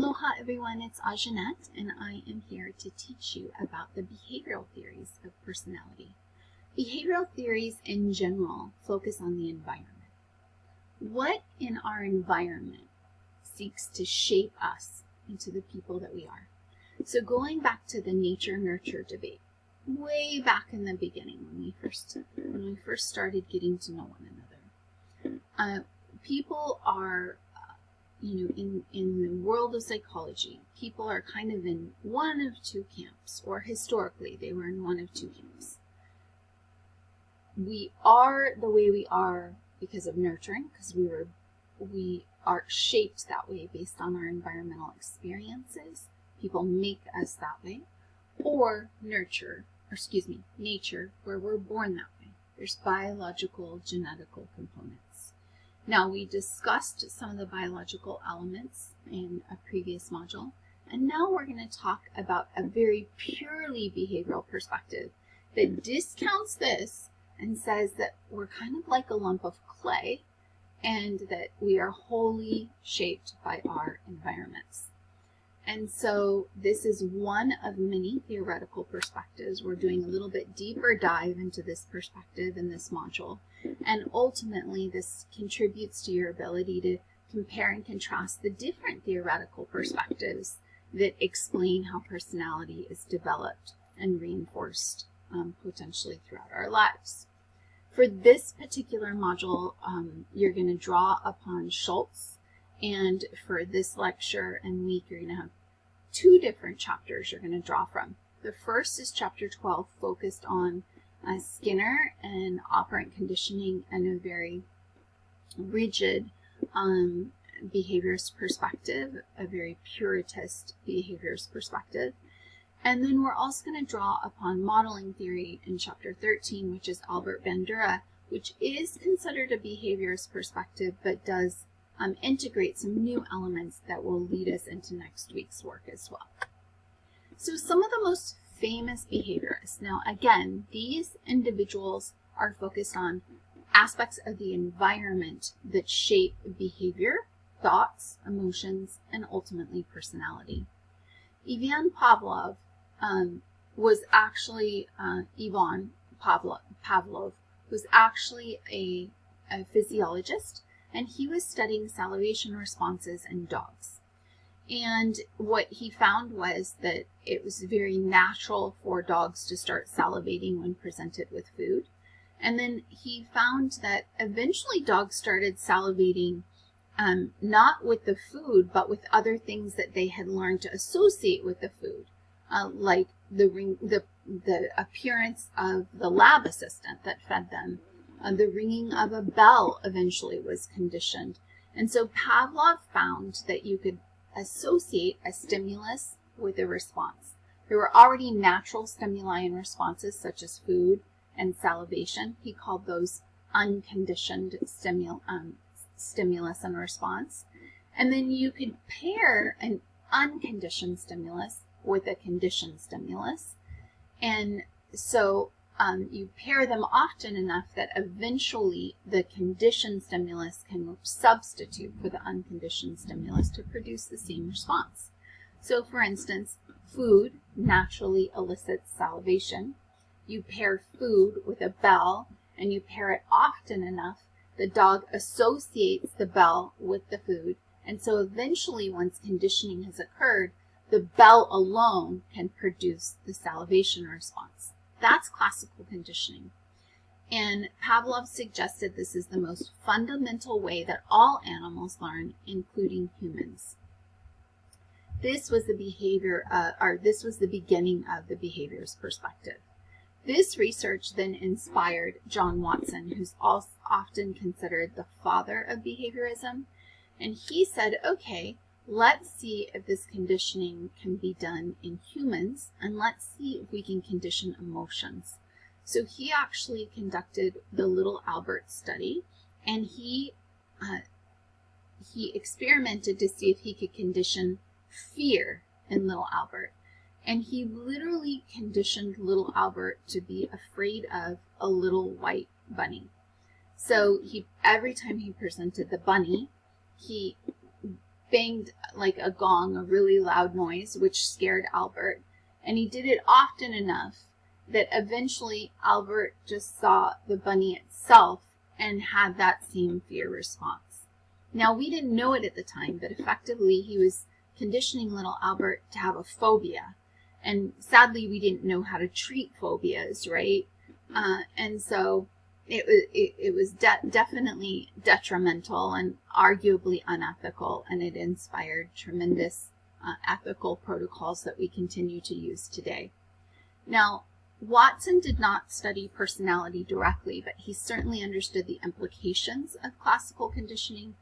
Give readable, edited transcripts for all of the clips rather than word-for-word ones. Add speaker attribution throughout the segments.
Speaker 1: Aloha everyone, it's Ajanette, and I am here to teach you about the behavioral theories of personality. Behavioral theories in general focus on the environment. What in our environment seeks to shape us into the people that we are? So going back to the nature-nurture debate, way back in the beginning when we first started getting to know one another, people are in the world of psychology, people are kind of in one of two camps, or historically they were in one of two camps. We are the way we are because of nurturing, because we are shaped that way based on our environmental experiences. People make us that way. Or nature, where we're born that way. There's biological, genetical components. Now, we discussed some of the biological elements in a previous module, and now we're going to talk about a very purely behavioral perspective that discounts this and says that we're kind of like a lump of clay and that we are wholly shaped by our environments. And so this is one of many theoretical perspectives. We're doing a little bit deeper dive into this perspective in this module. And ultimately, this contributes to your ability to compare and contrast the different theoretical perspectives that explain how personality is developed and reinforced potentially throughout our lives. For this particular module, you're going to draw upon Schultz. And for this lecture and week, you're going to have two different chapters you're going to draw from. The first is chapter 12, focused on Skinner and operant conditioning and a very rigid behaviorist perspective, a very puritist behaviorist perspective. And then we're also going to draw upon modeling theory in chapter 13, which is Albert Bandura, which is considered a behaviorist perspective, but does integrate some new elements that will lead us into next week's work as well. So some of the most famous behaviorists. Now again, these individuals are focused on aspects of the environment that shape behavior, thoughts, emotions, and ultimately personality. Ivan Pavlov was actually a physiologist, and he was studying salivation responses in dogs. And what he found was that it was very natural for dogs to start salivating when presented with food. And then he found that eventually dogs started salivating not with the food, but with other things that they had learned to associate with the food, like the appearance of the lab assistant that fed them. The ringing of a bell eventually was conditioned. And so Pavlov found that you could associate a stimulus with a response. There were already natural stimuli and responses such as food and salivation. He called those unconditioned stimulus and response. And then you could pair an unconditioned stimulus with a conditioned stimulus. And so you pair them often enough that eventually the conditioned stimulus can substitute for the unconditioned stimulus to produce the same response. So for instance, food naturally elicits salivation. You pair food with a bell and you pair it often enough, the dog associates the bell with the food. And so eventually, once conditioning has occurred, the bell alone can produce the salivation response. That's classical conditioning. And Pavlov suggested this is the most fundamental way that all animals learn, including humans. This was the beginning of the behaviorist perspective. This research then inspired John Watson, who's also often considered the father of behaviorism. And he said, okay, let's see if this conditioning can be done in humans, and let's see if we can condition emotions. So he actually conducted the Little Albert study, and he experimented to see if he could condition fear in Little Albert. And he literally conditioned Little Albert to be afraid of a little white bunny. So every time he presented the bunny, he banged like a gong, a really loud noise, which scared Albert. And he did it often enough that eventually Albert just saw the bunny itself and had that same fear response. Now, we didn't know it at the time, but effectively he was conditioning little Albert to have a phobia. And sadly, we didn't know how to treat phobias, right? And so it was definitely detrimental and arguably unethical, and it inspired tremendous ethical protocols that we continue to use today. Now, Watson did not study personality directly, but he certainly understood the implications of classical conditioning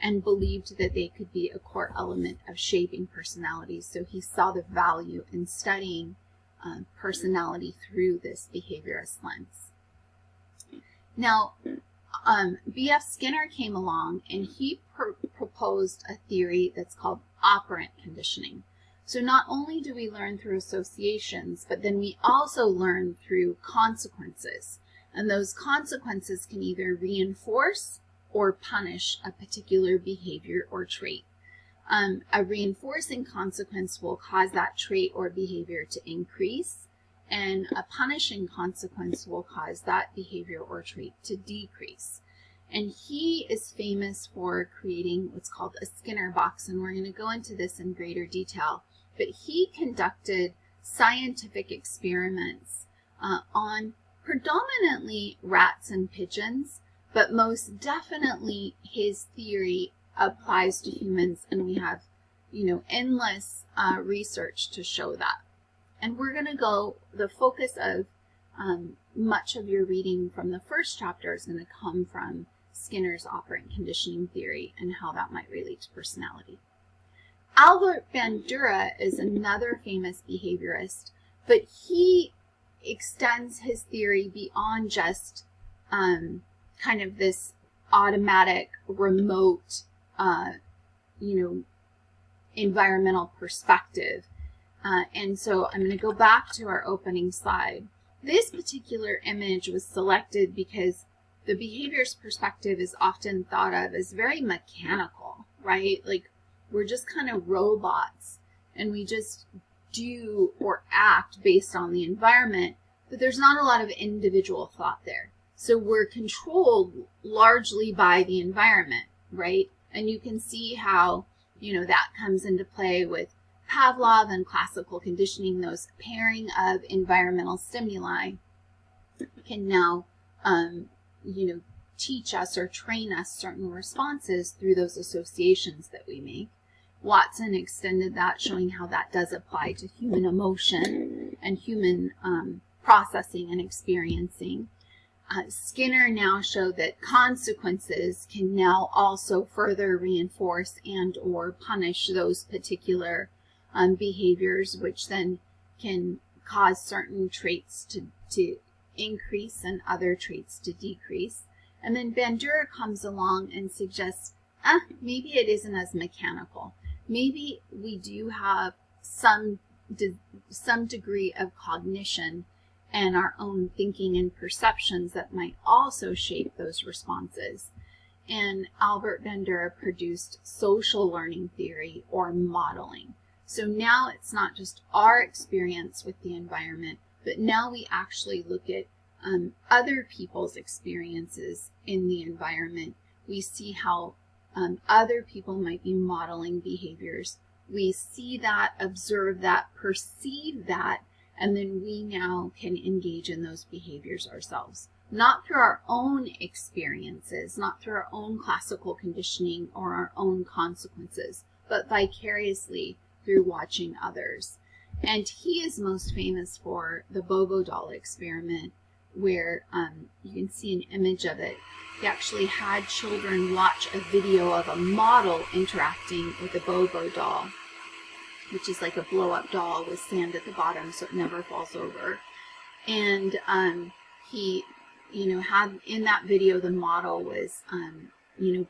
Speaker 1: and believed that they could be a core element of shaping personality. So he saw the value in studying personality through this behaviorist lens. Now, B.F. Skinner came along and he proposed a theory that's called operant conditioning. So not only do we learn through associations, but then we also learn through consequences. And those consequences can either reinforce or punish a particular behavior or trait. A reinforcing consequence will cause that trait or behavior to increase, and a punishing consequence will cause that behavior or trait to decrease. And he is famous for creating what's called a Skinner box, and we're going to go into this in greater detail. But he conducted scientific experiments on predominantly rats and pigeons, but most definitely his theory applies to humans, and we have, endless research to show that. And we're going to go, the focus of much of your reading from the first chapter is going to come from Skinner's operant conditioning theory and how that might relate to personality. Albert Bandura is another famous behaviorist, but he extends his theory beyond just kind of this automatic, remote, environmental perspective. And so I'm going to go back to our opening slide. This particular image was selected because the behaviorist perspective is often thought of as very mechanical, right? Like we're just kind of robots and we just do or act based on the environment, but there's not a lot of individual thought there. So we're controlled largely by the environment, right? And you can see how, that comes into play with Pavlov and classical conditioning. Those pairing of environmental stimuli can now, teach us or train us certain responses through those associations that we make. Watson extended that, showing how that does apply to human emotion and human processing and experiencing. Skinner now showed that consequences can now also further reinforce and or punish those particular behaviors, which then can cause certain traits to increase and other traits to decrease. And then Bandura comes along and suggests, maybe it isn't as mechanical. Maybe we do have some degree of cognition and our own thinking and perceptions that might also shape those responses. And Albert Bandura produced social learning theory or modeling. So now it's not just our experience with the environment, but now we actually look at other people's experiences in the environment. We see how other people might be modeling behaviors. We see that, observe that, perceive that, and then we now can engage in those behaviors ourselves. Not through our own experiences, not through our own classical conditioning or our own consequences, but vicariously through watching others. And he is most famous for the Bobo doll experiment, where you can see an image of it. He actually had children watch a video of a model interacting with a Bobo doll, which is like a blow-up doll with sand at the bottom so it never falls over. And he, had in that video, the model was,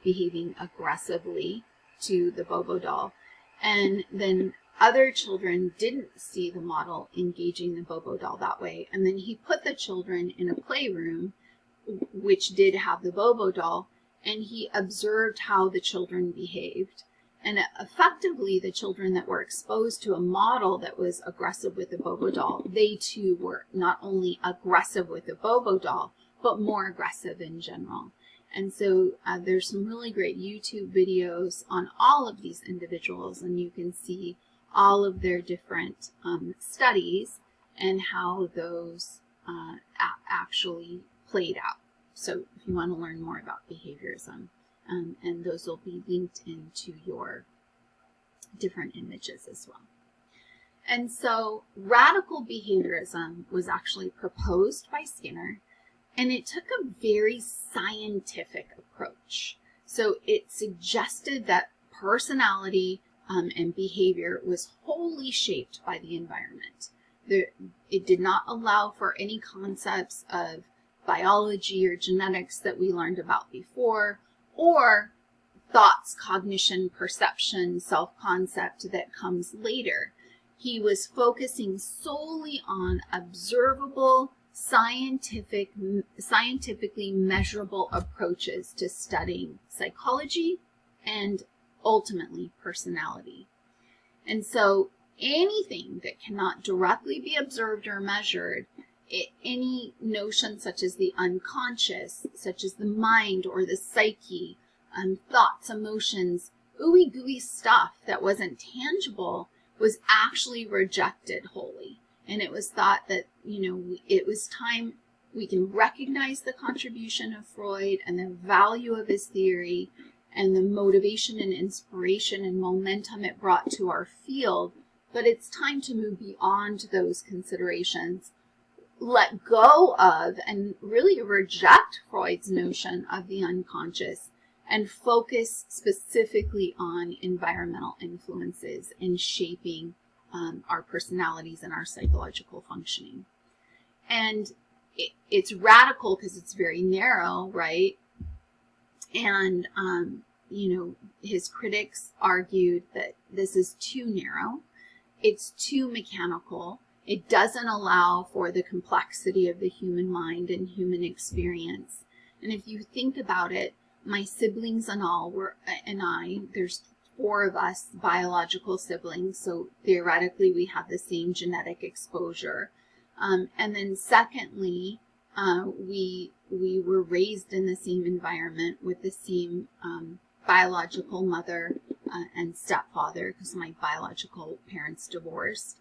Speaker 1: behaving aggressively to the Bobo doll. And then other children didn't see the model engaging the Bobo doll that way. And then he put the children in a playroom, which did have the Bobo doll, and he observed how the children behaved. And effectively, the children that were exposed to a model that was aggressive with the Bobo doll, they too were not only aggressive with the Bobo doll, but more aggressive in general. And so there's some really great YouTube videos on all of these individuals, and you can see all of their different studies and how those actually played out. So if you want to learn more about behaviorism, and those will be linked into your different images as well. And so radical behaviorism was actually proposed by Skinner, and it took a very scientific approach. So it suggested that personality and behavior was wholly shaped by the environment. It did not allow for any concepts of biology or genetics that we learned about before, or thoughts, cognition, perception, self-concept that comes later. He was focusing solely on observable, scientifically measurable approaches to studying psychology and ultimately personality. And so anything that cannot directly be observed or measured, any notion such as the unconscious, such as the mind or the psyche, thoughts, emotions, ooey gooey stuff that wasn't tangible, was actually rejected wholly. And it was thought that, it was time we can recognize the contribution of Freud and the value of his theory and the motivation and inspiration and momentum it brought to our field, but it's time to move beyond those considerations, let go of and really reject Freud's notion of the unconscious, and focus specifically on environmental influences in shaping our personalities and our psychological functioning. And it's radical because it's very narrow, right? And, his critics argued that this is too narrow. It's too mechanical. It doesn't allow for the complexity of the human mind and human experience. And if you think about it, my siblings and I, there's 4 of us biological siblings, so theoretically we have the same genetic exposure. And then secondly, we were raised in the same environment with the same biological mother and stepfather, because my biological parents divorced.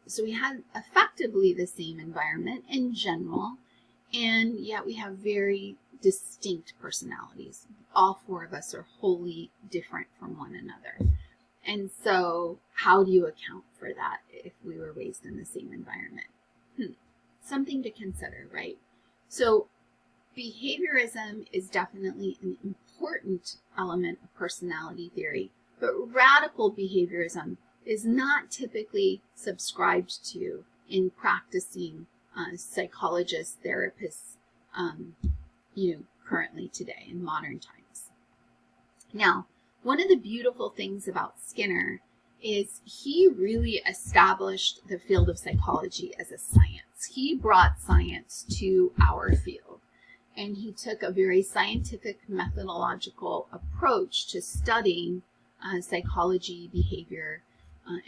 Speaker 1: So we had effectively the same environment in general, and yet we have very distinct personalities. All 4 of us are wholly different from one another. And so how do you account for that if we were raised in the same environment? Something to consider, right? So behaviorism is definitely an important element of personality theory, but radical behaviorism is not typically subscribed to in practicing psychologists, therapists, currently today in modern times. Now, one of the beautiful things about Skinner is he really established the field of psychology as a science. He brought science to our field, and he took a very scientific methodological approach to studying psychology, behavior,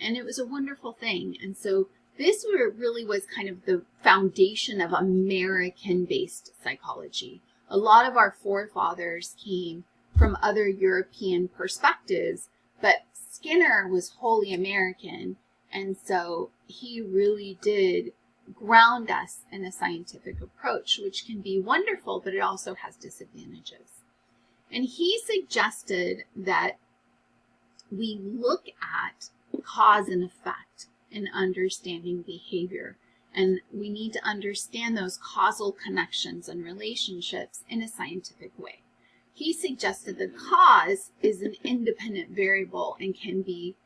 Speaker 1: and it was a wonderful thing. And so this really was kind of the foundation of American-based psychology. A lot of our forefathers came from other European perspectives, but Skinner was wholly American, and so he really did ground us in a scientific approach, which can be wonderful, but it also has disadvantages. And he suggested that we look at cause and effect in understanding behavior, and we need to understand those causal connections and relationships in a scientific way. He suggested the cause is an independent variable and can be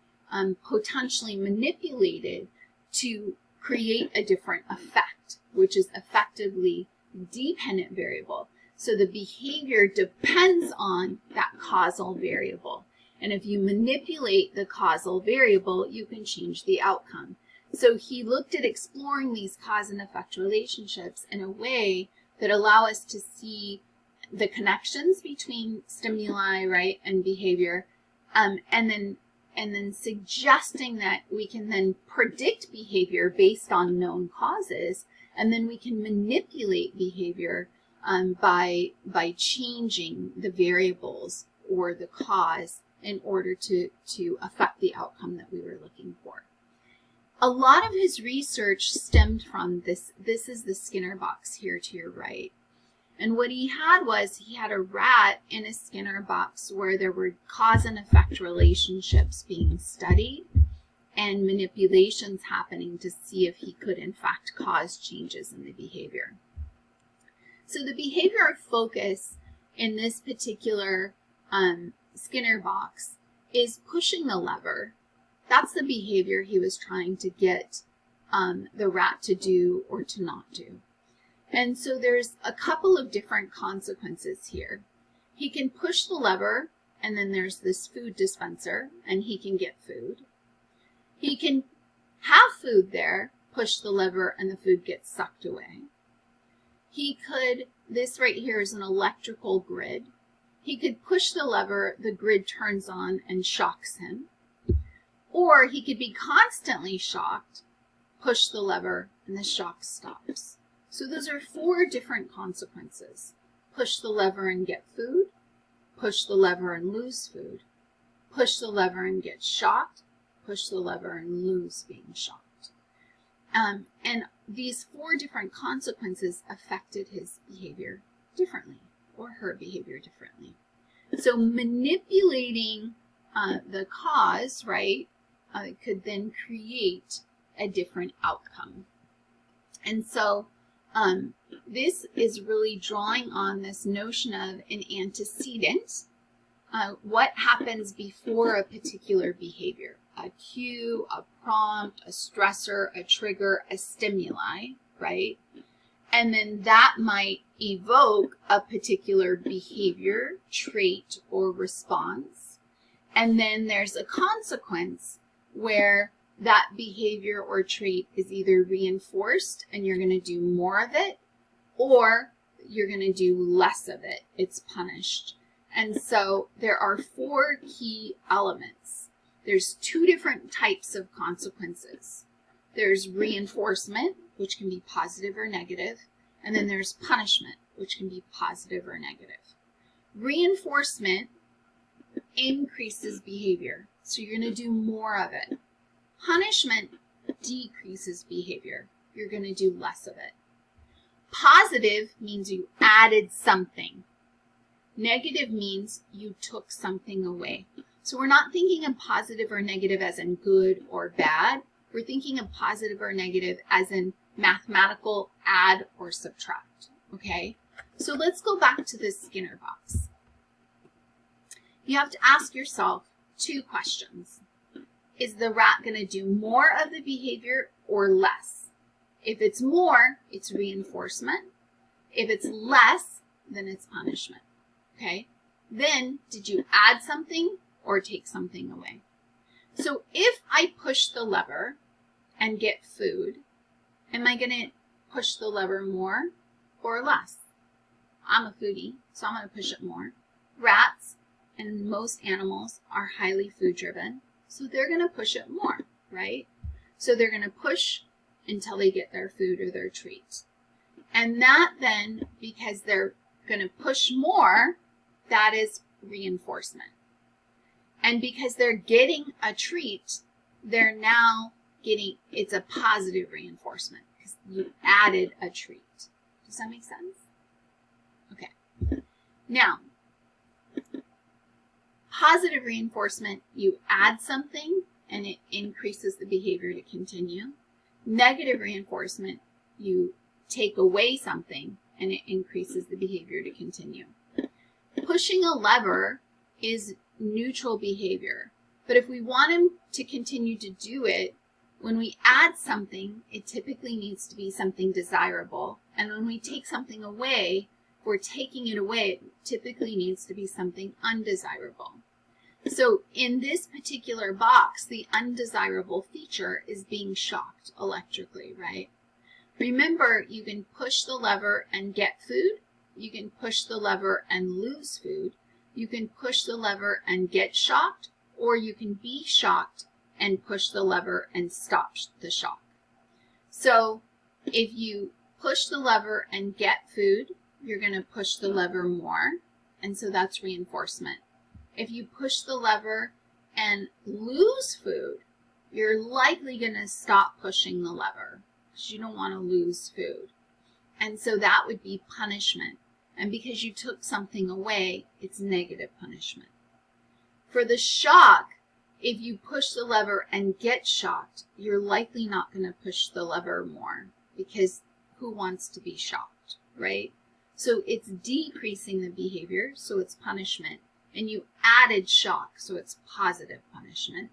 Speaker 1: potentially manipulated to create a different effect, which is effectively dependent variable. So the behavior depends on that causal variable. And if you manipulate the causal variable, you can change the outcome. So he looked at exploring these cause and effect relationships in a way that allow us to see the connections between stimuli, right, and behavior, and then suggesting that we can then predict behavior based on known causes, and then we can manipulate behavior by changing the variables or the cause in order to affect the outcome that we were looking for. A lot of his research stemmed from this. This is the Skinner box here to your right. And what he had was he had a rat in a Skinner box where there were cause and effect relationships being studied and manipulations happening to see if he could in fact cause changes in the behavior. So the behavioral focus in this particular Skinner box is pushing the lever. That's the behavior he was trying to get the rat to do or to not do. And so there's a couple of different consequences here. He can push the lever, and then there's this food dispenser, and he can get food. He can have food there, push the lever, and the food gets sucked away. He could, this right here is an electrical grid. He could push the lever, the grid turns on and shocks him. Or he could be constantly shocked, push the lever, and the shock stops. So those are 4 different consequences. Push the lever and get food, push the lever and lose food, push the lever and get shocked, push the lever and lose being shocked. And these 4 different consequences affected his behavior differently, or her behavior differently. So manipulating the cause, right, could then create a different outcome. And so this is really drawing on this notion of an antecedent. What happens before a particular behavior? A cue, a prompt, a stressor, a trigger, a stimuli, right? And then that might evoke a particular behavior, trait, or response. And then there's a consequence where that behavior or trait is either reinforced and you're going to do more of it, or you're going to do less of it. It's punished. And so there are 4 key elements. There's 2 different types of consequences. There's reinforcement, which can be positive or negative, and then there's punishment, which can be positive or negative. Reinforcement increases behavior, so you're going to do more of it. Punishment decreases behavior. You're going to do less of it. Positive means you added something. Negative means you took something away. So we're not thinking of positive or negative as in good or bad. We're thinking of positive or negative as in mathematical add or subtract. Okay? So let's go back to this Skinner box. You have to ask yourself 2 questions. Is the rat going to do more of the behavior or less? If it's more, it's reinforcement. If it's less, then it's punishment. Okay? Then, did you add something or take something away? So if I push the lever and get food, am I going to push the lever more or less? I'm a foodie, so I'm going to push it more. Rats and most animals are highly food driven. So they're going to push it more, right? So they're going to push until they get their food or their treat. And that then, because they're going to push more, that is reinforcement. And because they're getting a treat, they're now getting, it's a positive reinforcement because you added a treat. Does that make sense? Okay. Now, positive reinforcement, you add something and it increases the behavior to continue. Negative reinforcement, you take away something and it increases the behavior to continue. Pushing a lever is neutral behavior, but if we want him to continue to do it, when we add something, it typically needs to be something desirable. And when we take something away, if we're taking it away, it typically needs to be something undesirable. So in this particular box, the undesirable feature is being shocked electrically, right? Remember, you can push the lever and get food. You can push the lever and lose food. You can push the lever and get shocked, or you can be shocked and push the lever and stop the shock. So if you push the lever and get food, you're going to push the lever more, and so that's reinforcement. If you push the lever and lose food, you're likely going to stop pushing the lever because you don't want to lose food. And so that would be punishment. And because you took something away, it's negative punishment. For the shock, if you push the lever and get shocked, you're likely not going to push the lever more because who wants to be shocked, right? So it's decreasing the behavior, so it's punishment. And you added shock, so it's positive punishment.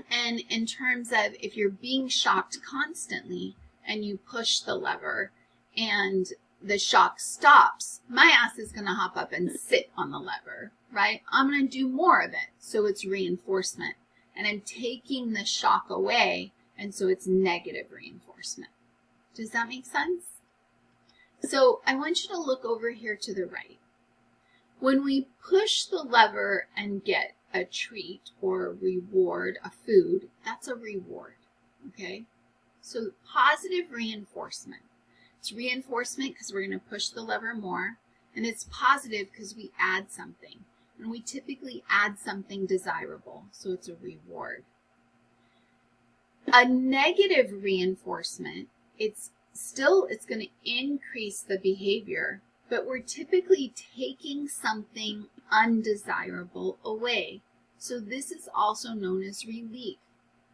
Speaker 1: And in terms of if you're being shocked constantly and you push the lever and the shock stops, my ass is going to hop up and sit on the lever, right? I'm going to do more of it, so it's reinforcement. And I'm taking the shock away, and so it's negative reinforcement. Does that make sense? So I want you to look over here to the right. When we push the lever and get a treat or a reward, a food, that's a reward, okay? So positive reinforcement. It's reinforcement because we're going to push the lever more, and it's positive because we add something. And we typically add something desirable, so it's a reward. A negative reinforcement, it's going to increase the behavior, but we're typically taking something undesirable away. So this is also known as relief.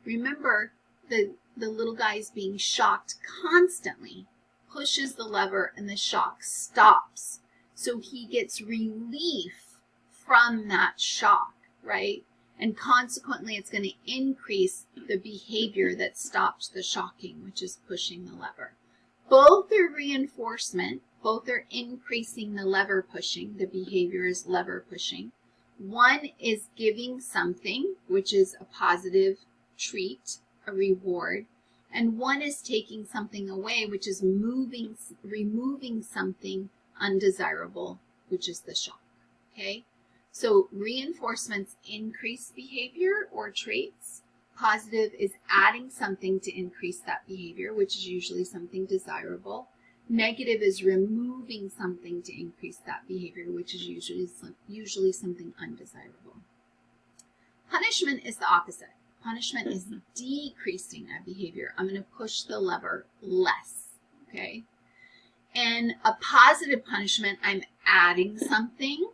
Speaker 1: Remember, the little guy is being shocked constantly, pushes the lever, and the shock stops. So he gets relief from that shock, right? And consequently, it's going to increase the behavior that stops the shocking, which is pushing the lever. Both are reinforcement. Both are increasing the lever pushing. The behavior is lever pushing. One is giving something, which is a positive treat, a reward. And one is taking something away, which is removing something undesirable, which is the shock, okay? So reinforcements increase behavior or traits. Positive is adding something to increase that behavior, which is usually something desirable. Negative is removing something to increase that behavior, which is usually something undesirable. Punishment is the opposite. Punishment is decreasing a behavior. I'm going to push the lever less, okay? And a positive punishment, I'm adding something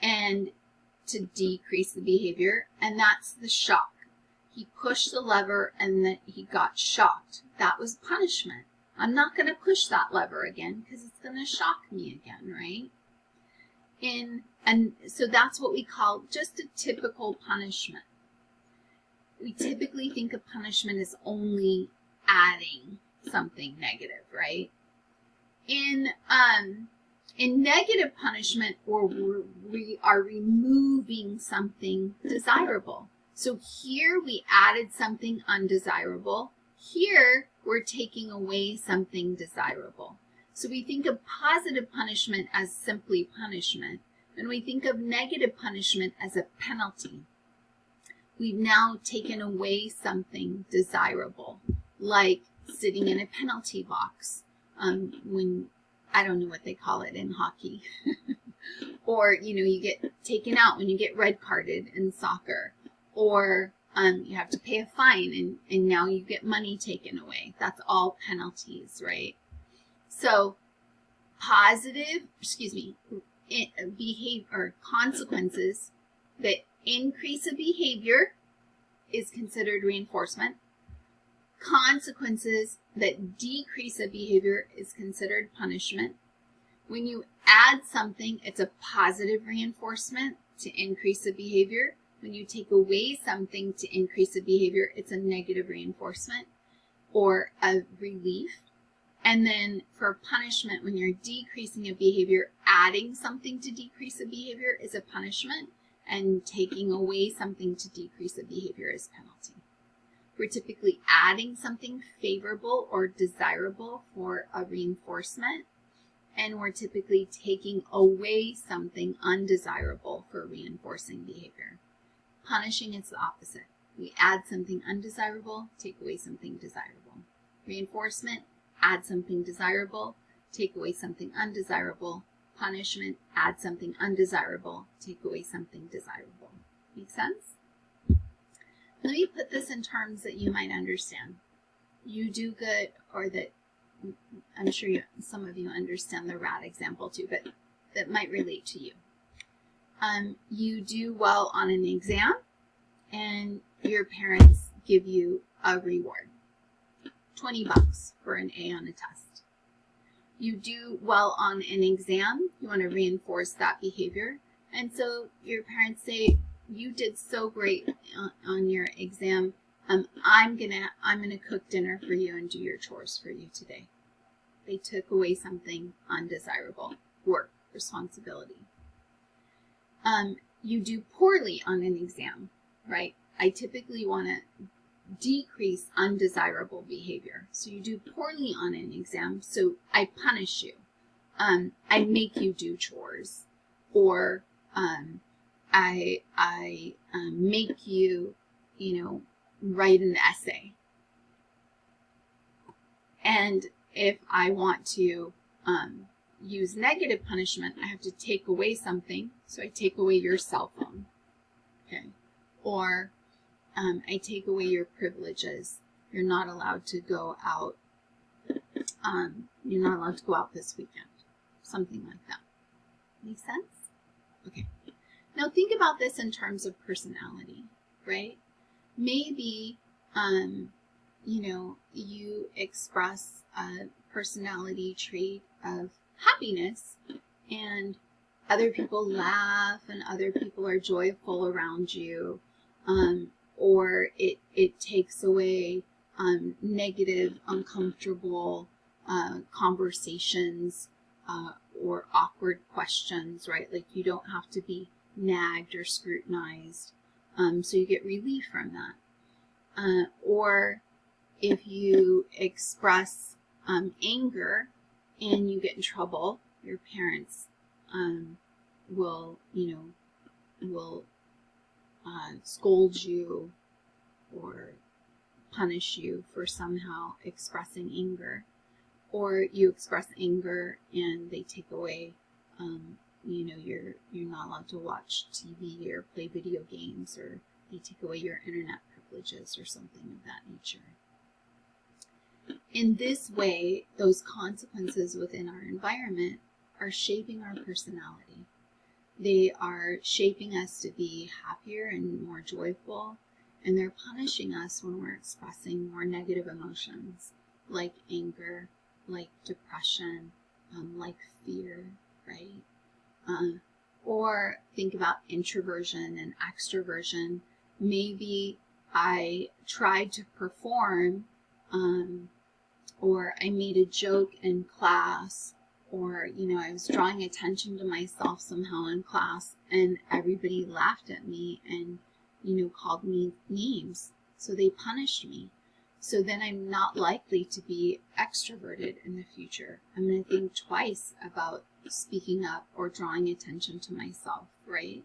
Speaker 1: and to decrease the behavior, and that's the shock. He pushed the lever and then he got shocked. That was punishment. I'm not going to push that lever again because it's going to shock me again, right? And so that's what we call just a typical punishment. We typically think of punishment as only adding something negative, right? In negative punishment, we are removing something desirable. So here we added something undesirable. Here we're taking away something desirable. So we think of positive punishment as simply punishment, and we think of negative punishment as a penalty. We've now taken away something desirable, like sitting in a penalty box when, I don't know what they call it in hockey, or, you get taken out when you get red carded in soccer, or you have to pay a fine and now you get money taken away. That's all penalties, right? So behavior or consequences that increase a behavior is considered reinforcement. Consequences that decrease a behavior is considered punishment. When you add something, it's a positive reinforcement to increase a behavior. When you take away something to increase a behavior, it's a negative reinforcement or a relief. And then for punishment, when you're decreasing a behavior, adding something to decrease a behavior is a punishment, and taking away something to decrease a behavior is penalty. We're typically adding something favorable or desirable for a reinforcement, and we're typically taking away something undesirable for reinforcing behavior. Punishing is the opposite. We add something undesirable, take away something desirable. Reinforcement, add something desirable, take away something undesirable. Punishment, add something undesirable, take away something desirable. Make sense? Let me put this in terms that you might understand. You do good, or that I'm sure some of you understand the rat example too, but that might relate to you. You do well on an exam, and your parents give you a reward, $20 for an A on a test. You do well on an exam, you want to reinforce that behavior, and so your parents say, you did so great on your exam, I'm gonna cook dinner for you and do your chores for you today. They took away something undesirable, work, responsibility. You do poorly on an exam, right? I typically want to decrease undesirable behavior. So you do poorly on an exam, so I punish you. I make you do chores, or I make you, write an essay. And if I want to use negative punishment, I have to take away something. So I take away your cell phone, okay? Or I take away your privileges. You're not allowed to go out. You're not allowed to go out this weekend. Something like that. Make sense? Okay. Now think about this in terms of personality, right? Maybe, you express a personality trait of happiness, and other people laugh and other people are joyful around you, or it takes away negative, uncomfortable conversations or awkward questions, right? Like you don't have to be nagged or scrutinized, so you get relief from that. Or if you express anger and you get in trouble, your parents will scold you or punish you for somehow expressing anger. Or you express anger and they take away, you're not allowed to watch TV or play video games, or they take away your internet privileges or something of that nature. In this way, those consequences within our environment are shaping our personality. They are shaping us to be happier and more joyful, and they're punishing us when we're expressing more negative emotions like anger, like depression, like fear, right? Or think about introversion and extroversion. Maybe I tried to perform, or I made a joke in class, or, I was drawing attention to myself somehow in class, and everybody laughed at me and, called me names. So they punished me. So then I'm not likely to be extroverted in the future. I'm going to think twice about speaking up or drawing attention to myself, right?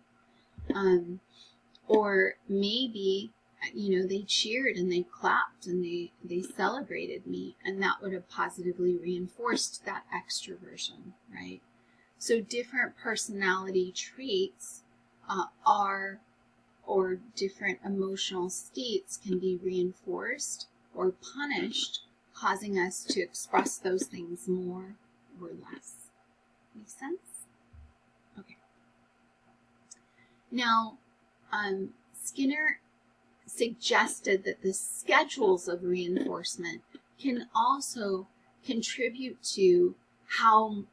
Speaker 1: Or maybe, they cheered and they clapped and they celebrated me, and that would have positively reinforced that extroversion, right? So different personality traits or different emotional states can be reinforced or punished, causing us to express those things more or less. Make sense? Okay. Now, Skinner suggested that the schedules of reinforcement can also contribute to how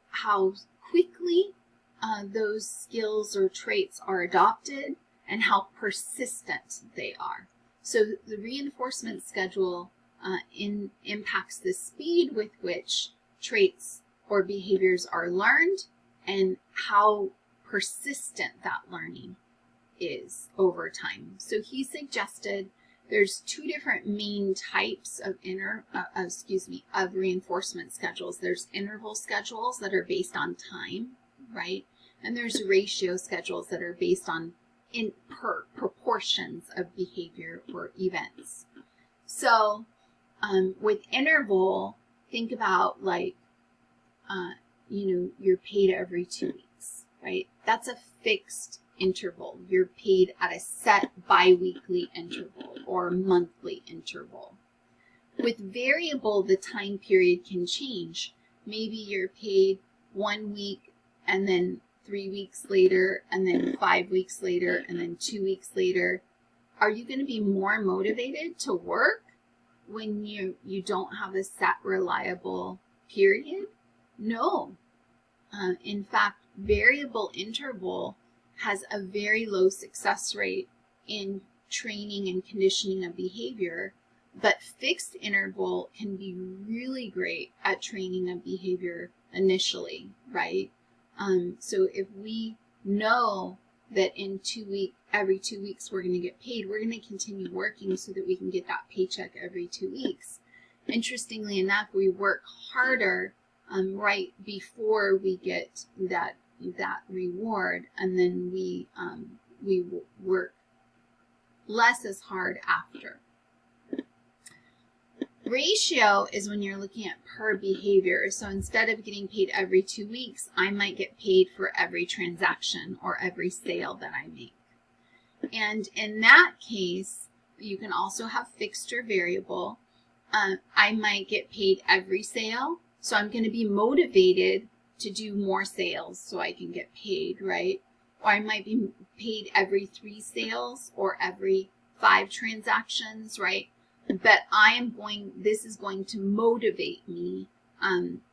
Speaker 1: quickly those skills or traits are adopted and how persistent they are. So the reinforcement schedule impacts the speed with which traits or behaviors are learned and how persistent that learning is over time. So he suggested there's two different main types of of reinforcement schedules. There's interval schedules that are based on time, right? And there's ratio schedules that are based on in proportions of behavior or events. So with interval, think about like, you're paid every 2 weeks, right? That's a fixed interval. You're paid at a set bi-weekly interval or monthly interval. With variable, the time period can change. Maybe you're paid 1 week and then 3 weeks later and then 5 weeks later and then 2 weeks later. Are you going to be more motivated to work when you don't have a set reliable period? No. In fact, variable interval has a very low success rate in training and conditioning of behavior, but fixed interval can be really great at training of behavior initially, right? So if we know that in every 2 weeks we're going to get paid, we're going to continue working so that we can get that paycheck every 2 weeks. Interestingly enough, we work harder right before we get that reward, and then we work less as hard after. Ratio is when you're looking at per behavior. So instead of getting paid every 2 weeks, I might get paid for every transaction or every sale that I make. And in that case, you can also have fixed or variable. I might get paid every sale, so I'm going to be motivated to do more sales so I can get paid, right? Or I might be paid every 3 sales or every 5 transactions, right? But this is going to motivate me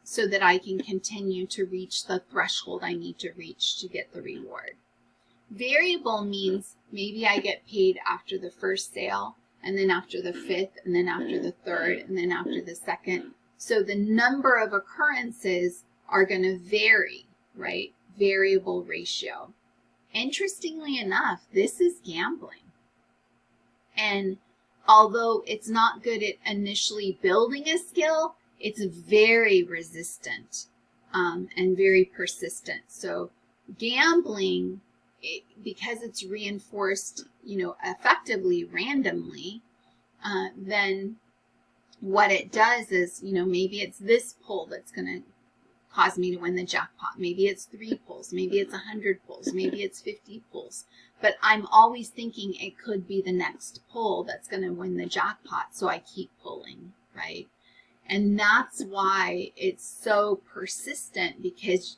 Speaker 1: so that I can continue to reach the threshold I need to reach to get the reward. Variable means maybe I get paid after the first sale, and then after the 5th, and then after the 3rd, and then after the 2nd. So the number of occurrences are going to vary, right? Variable ratio. Interestingly enough, this is gambling. And although it's not good at initially building a skill, it's very resistant and very persistent. So gambling, because it's reinforced, effectively randomly, then what it does is, maybe it's this pull that's going to cause me to win the jackpot. Maybe it's 3 pulls. Maybe it's 100 pulls. Maybe it's 50 pulls. But I'm always thinking it could be the next pull that's going to win the jackpot, so I keep pulling, right? And that's why it's so persistent, because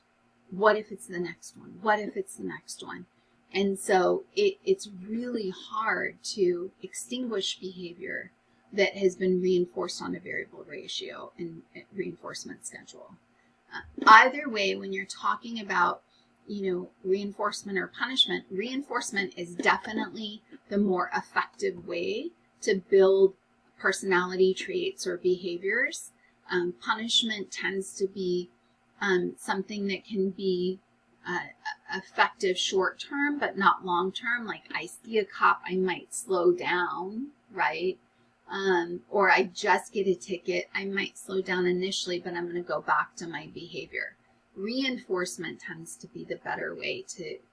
Speaker 1: what if it's the next one? What if it's the next one? And so it's really hard to extinguish behavior that has been reinforced on a variable ratio and reinforcement schedule. Either way, when you're talking about reinforcement or punishment, reinforcement is definitely the more effective way to build personality traits or behaviors. Punishment tends to be something that can be effective short term, but not long term. Like, I see a cop, I might slow down, right? Or I just get a ticket, I might slow down initially, but I'm going to go back to my behavior. Reinforcement tends to be the better way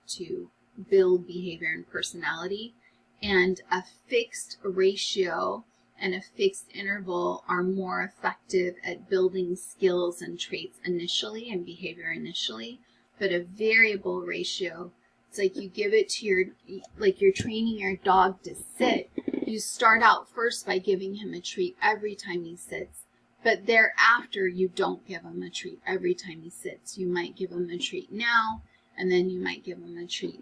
Speaker 1: to build behavior and personality, and a fixed ratio and a fixed interval are more effective at building skills and traits initially and behavior initially. But a variable ratio, it's like you give it to you're training your dog to sit. You start out first by giving him a treat every time he sits, but thereafter you don't give him a treat every time he sits. You might give him a treat now, and then you might give him a treat,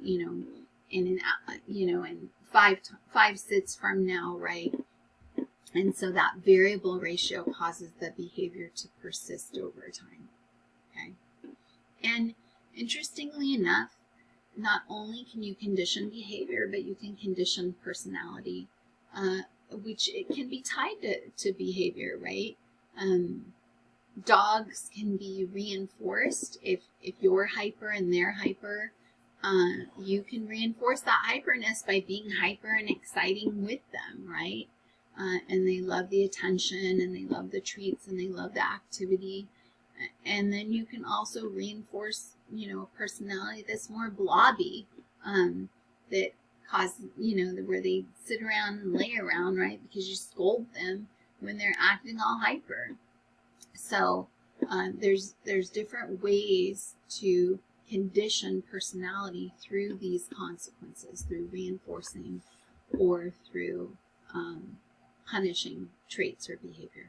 Speaker 1: in 5 sits from now, right? And so that variable ratio causes the behavior to persist over time. Okay, and interestingly enough, not only can you condition behavior, but you can condition personality, which it can be tied to behavior, right? Dogs can be reinforced. If you're hyper and they're hyper, you can reinforce that hyperness by being hyper and exciting with them, right? And they love the attention, and they love the treats, and they love the activity. And then you can also reinforce, a personality that's more blobby, that cause, where they sit around and lay around, right? Because you scold them when they're acting all hyper. So there's different ways to condition personality through these consequences, through reinforcing or through punishing traits or behavior.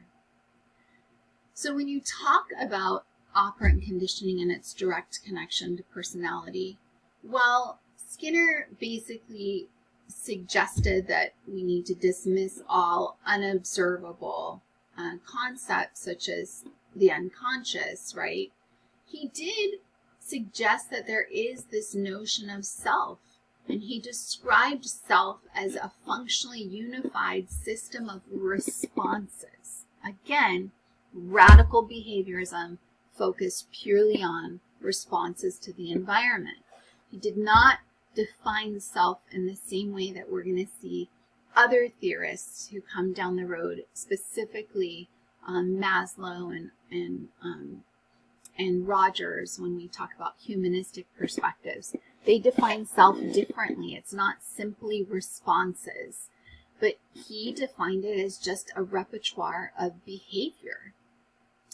Speaker 1: So when you talk about operant conditioning and its direct connection to personality, well, Skinner basically suggested that we need to dismiss all unobservable concepts such as the unconscious, right? He did suggest that there is this notion of self, and he described self as a functionally unified system of responses. Again, radical behaviorism focused purely on responses to the environment. He did not define self in the same way that we're going to see other theorists who come down the road, specifically Maslow and Rogers, when we talk about humanistic perspectives. They define self differently. It's not simply responses, but he defined it as just a repertoire of behavior.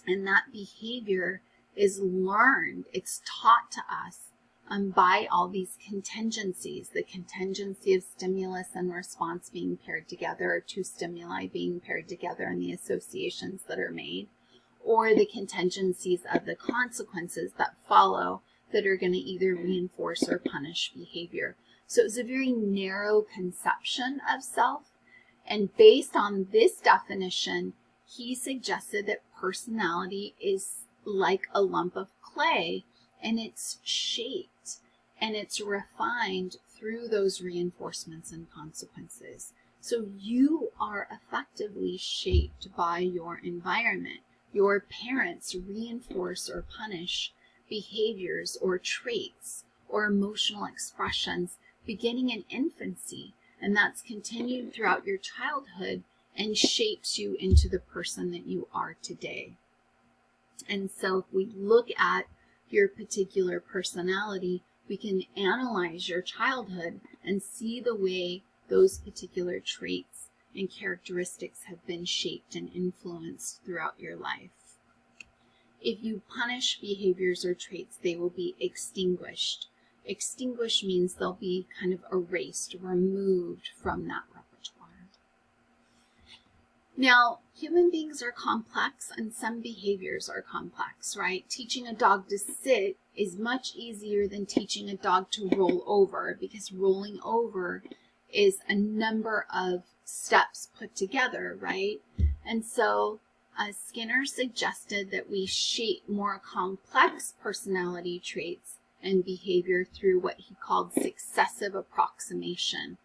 Speaker 1: And that behavior is learned, it's taught to us by all these contingencies, the contingency of stimulus and response being paired together, or two stimuli being paired together, and the associations that are made, or the contingencies of the consequences that follow that are going to either reinforce or punish behavior. So it's a very narrow conception of self, and based on this definition, he suggested that personality is like a lump of clay, and it's shaped and it's refined through those reinforcements and consequences. So you are effectively shaped by your environment. Your parents reinforce or punish behaviors or traits or emotional expressions beginning in infancy, and that's continued throughout your childhood and shapes you into the person that you are today. And so if we look at your particular personality, we can analyze your childhood and see the way those particular traits and characteristics have been shaped and influenced throughout your life. If you punish behaviors or traits, they will be extinguished. Extinguished means they'll be kind of erased, removed from that repertoire. Now, human beings are complex, and some behaviors are complex, right? Teaching a dog to sit is much easier than teaching a dog to roll over, because rolling over is a number of steps put together, right? And so Skinner suggested that we shape more complex personality traits and behavior through what he called successive approximation,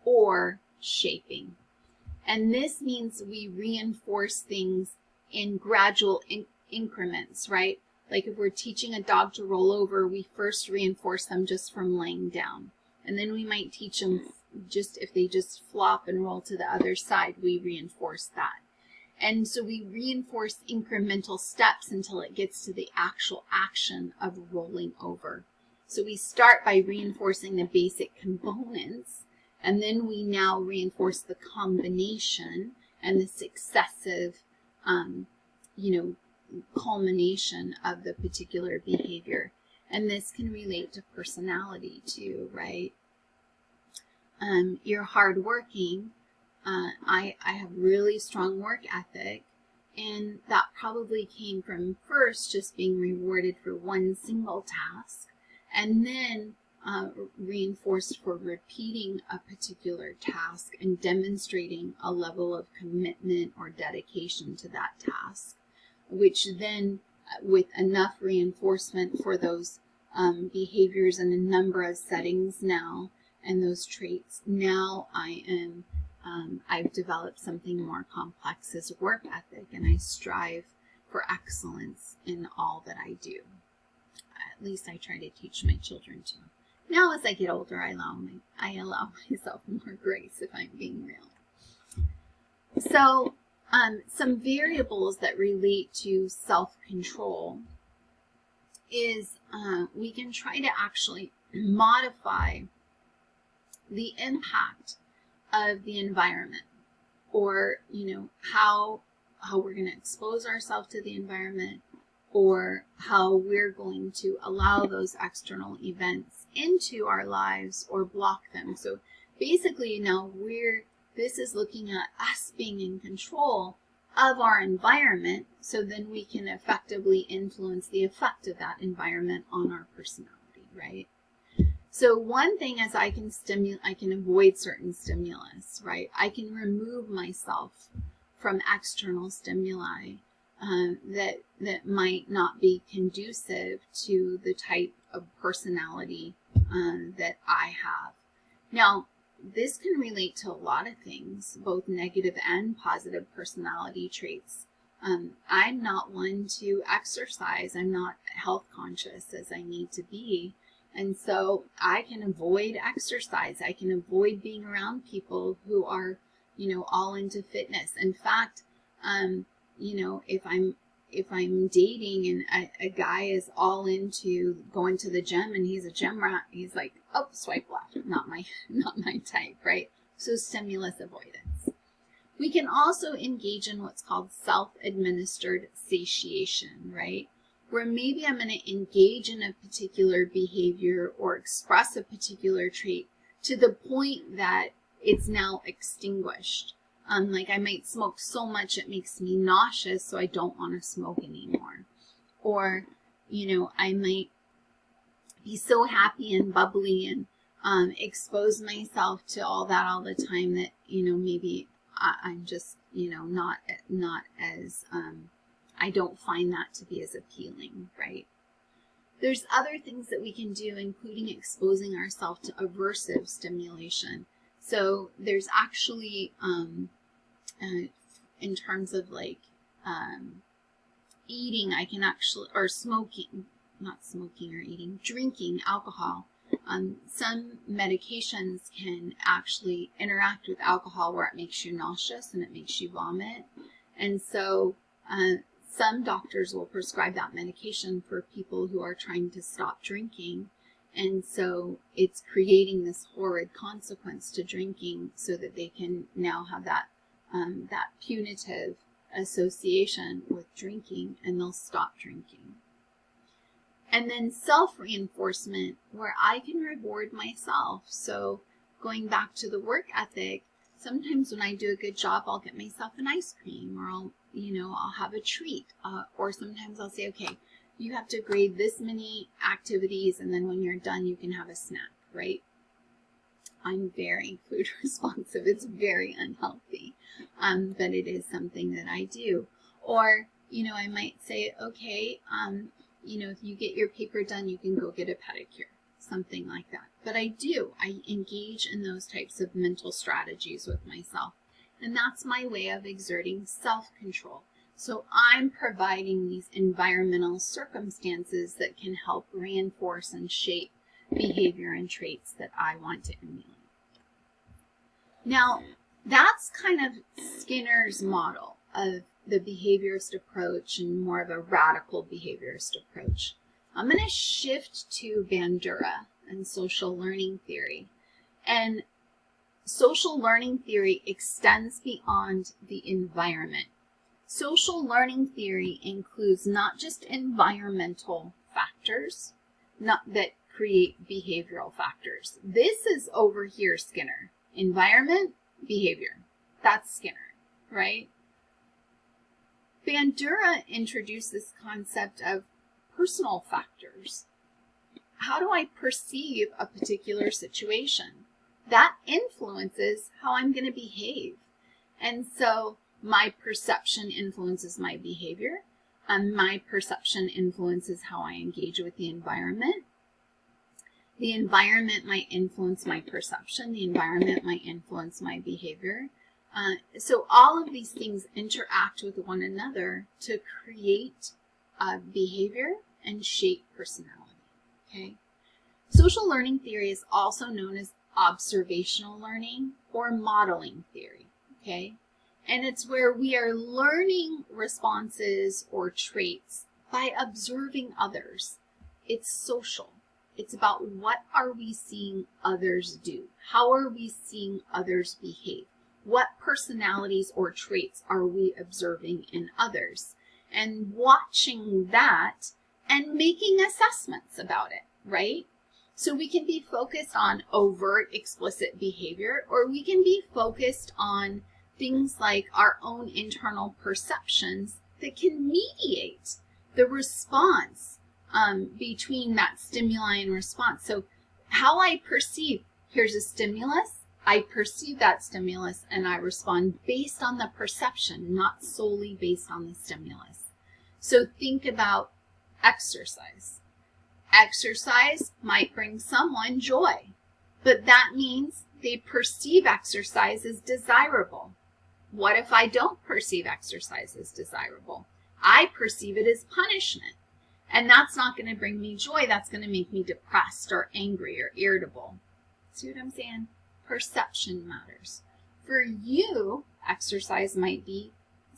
Speaker 1: or shaping. And this means we reinforce things in gradual increments, right? Like if we're teaching a dog to roll over, we first reinforce them just from laying down. And then we might teach them just if they just flop and roll to the other side, we reinforce that. And so we reinforce incremental steps until it gets to the actual action of rolling over. So we start by reinforcing the basic components, and then we now reinforce the combination and the successive, culmination of the particular behavior. And this can relate to personality too, right? You're hardworking. I have really strong work ethic, and that probably came from first just being rewarded for one single task, and then reinforced for repeating a particular task and demonstrating a level of commitment or dedication to that task, which then, with enough reinforcement for those behaviors in a number of settings now, and those traits, now I've developed something more complex as work ethic, and I strive for excellence in all that I do. At least I try to teach my children to. Now, as I get older, I allow myself more grace, if I'm being real. So, some variables that relate to self-control is we can try to actually modify the impact of the environment, or how we're going to expose ourselves to the environment, or how we're going to allow those external events into our lives or block them. So basically now this is looking at us being in control of our environment, so then we can effectively influence the effect of that environment on our personality, right? So one thing is I can avoid certain stimulus, right? I can remove myself from external stimuli that might not be conducive to the type of personality that I have. Now, this can relate to a lot of things, both negative and positive personality traits. I'm not one to exercise. I'm not health conscious as I need to be. And so I can avoid exercise. I can avoid being around people who are, all into fitness. In fact, if I'm dating and a guy is all into going to the gym and he's a gym rat, he's like, oh, swipe left, not my type, right? So stimulus avoidance. We can also engage in what's called self-administered satiation, right? Where maybe I'm going to engage in a particular behavior or express a particular trait to the point that it's now extinguished. Like I might smoke so much it makes me nauseous, so I don't want to smoke anymore. Or, I might be so happy and bubbly and expose myself to all that all the time that, maybe I'm just, not as, I don't find that to be as appealing, right? There's other things that we can do, including exposing ourselves to aversive stimulation. So there's actually, in terms of like eating, I can actually, or smoking, not smoking or eating, drinking alcohol. Some medications can actually interact with alcohol where it makes you nauseous and it makes you vomit. And so some doctors will prescribe that medication for people who are trying to stop drinking. And so it's creating this horrid consequence to drinking so that they can now have that punitive association with drinking, and they'll stop drinking. And then self-reinforcement, where I can reward myself. So going back to the work ethic, sometimes when I do a good job, I'll get myself an ice cream, or I'll have a treat. Or sometimes I'll say, okay, you have to grade this many activities, and then when you're done, you can have a snack, right? I'm very food responsive. It's very unhealthy, but it is something that I do. Or, I might say, okay, if you get your paper done, you can go get a pedicure, something like that. But I engage in those types of mental strategies with myself. And that's my way of exerting self-control. So I'm providing these environmental circumstances that can help reinforce and shape behavior and traits that I want to emulate. Now, that's kind of Skinner's model of the behaviorist approach, and more of a radical behaviorist approach. I'm going to shift to Bandura and social learning theory. And social learning theory extends beyond the environment. Social learning theory includes not just environmental factors that create behavioral factors. This is over here, Skinner. Environment, behavior. That's Skinner, right? Bandura introduced this concept of personal factors. How do I perceive a particular situation? That influences how I'm going to behave. And so my perception influences my behavior, and my perception influences how I engage with the environment. The environment might influence my perception. The environment might influence my behavior. So all of these things interact with one another to create behavior and shape personality. Okay. Social learning theory is also known as observational learning or modeling theory. Okay. And it's where we are learning responses or traits by observing others. It's social. It's about what are we seeing others do? How are we seeing others behave? What personalities or traits are we observing in others? And watching that and making assessments about it, right? So we can be focused on overt, explicit behavior, or we can be focused on things like our own internal perceptions that can mediate the response between that stimuli and response. So how I perceive, here's a stimulus, I perceive that stimulus and I respond based on the perception, not solely based on the stimulus. So think about exercise. Exercise might bring someone joy, but that means they perceive exercise as desirable. What if I don't perceive exercise as desirable? I perceive it as punishment. And that's not going to bring me joy. That's going to make me depressed or angry or irritable. See what I'm saying? Perception matters. For you, exercise might be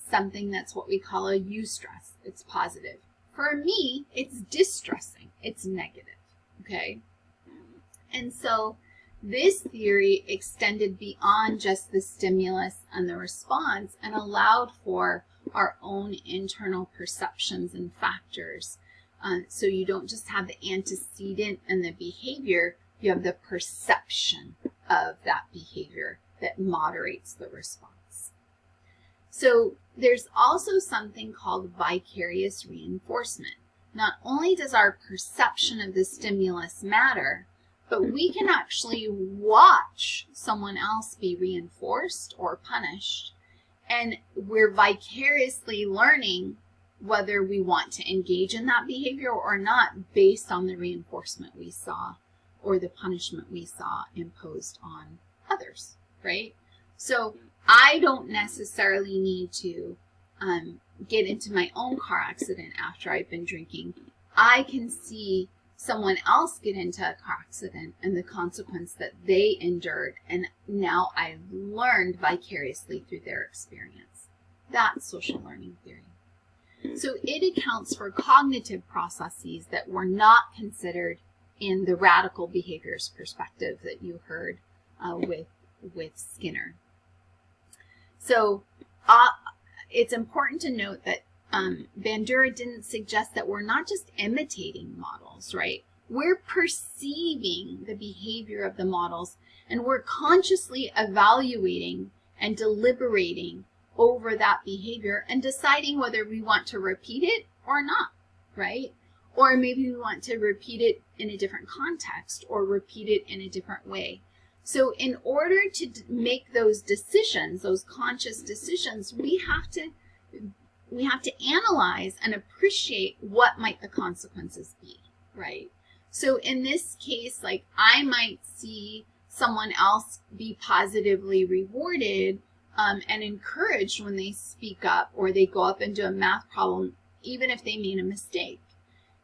Speaker 1: something that's what we call a eustress. It's positive. For me, it's distressing. It's negative. Okay? And so this theory extended beyond just the stimulus and the response and allowed for our own internal perceptions and factors. So you don't just have the antecedent and the behavior, you have the perception of that behavior that moderates the response. So there's also something called vicarious reinforcement. Not only does our perception of the stimulus matter, but we can actually watch someone else be reinforced or punished, and we're vicariously learning whether we want to engage in that behavior or not based on the reinforcement we saw or the punishment we saw imposed on others, right? So I don't necessarily need to get into my own car accident after I've been drinking. I can see someone else get into a car accident and the consequence that they endured, and now I've learned vicariously through their experience. That's social learning theory. So it accounts for cognitive processes that were not considered in the radical behaviors perspective that you heard with Skinner. So it's important to note that Bandura didn't suggest that we're not just imitating models, right? We're perceiving the behavior of the models, and we're consciously evaluating and deliberating over that behavior and deciding whether we want to repeat it or not, right? Or maybe we want to repeat it in a different context or repeat it in a different way. So in order to make those decisions, those conscious decisions, we have to analyze and appreciate what might the consequences be, right? So in this case, like I might see someone else be positively rewarded and encouraged when they speak up or they go up and do a math problem, even if they made a mistake.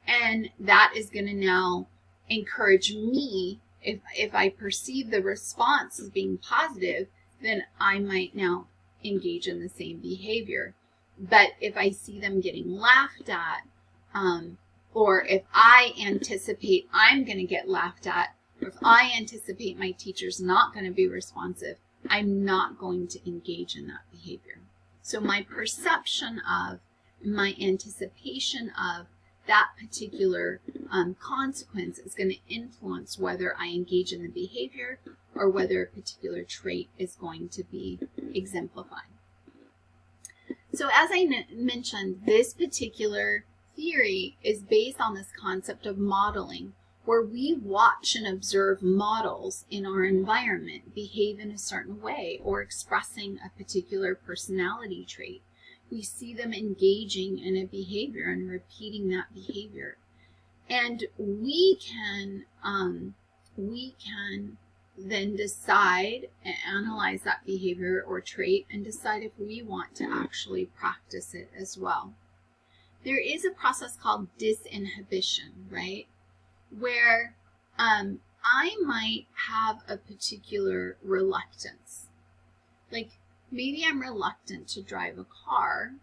Speaker 1: And that is going to now encourage me. If I perceive the response as being positive, then I might now engage in the same behavior. But if I see them getting laughed at, or if I anticipate I'm going to get laughed at, or if I anticipate my teacher's not going to be responsive, I'm not going to engage in that behavior. So my perception of, my anticipation of that particular consequence is going to influence whether I engage in the behavior or whether a particular trait is going to be exemplified. So as I mentioned, this particular theory is based on this concept of modeling, where we watch and observe models in our environment behave in a certain way or expressing a particular personality trait. We see them engaging in a behavior and repeating that behavior. And we can then decide and analyze that behavior or trait and decide if we want to actually practice it as well. There is a process called disinhibition, right? Where I might have a particular reluctance. Like maybe I'm reluctant to drive a car,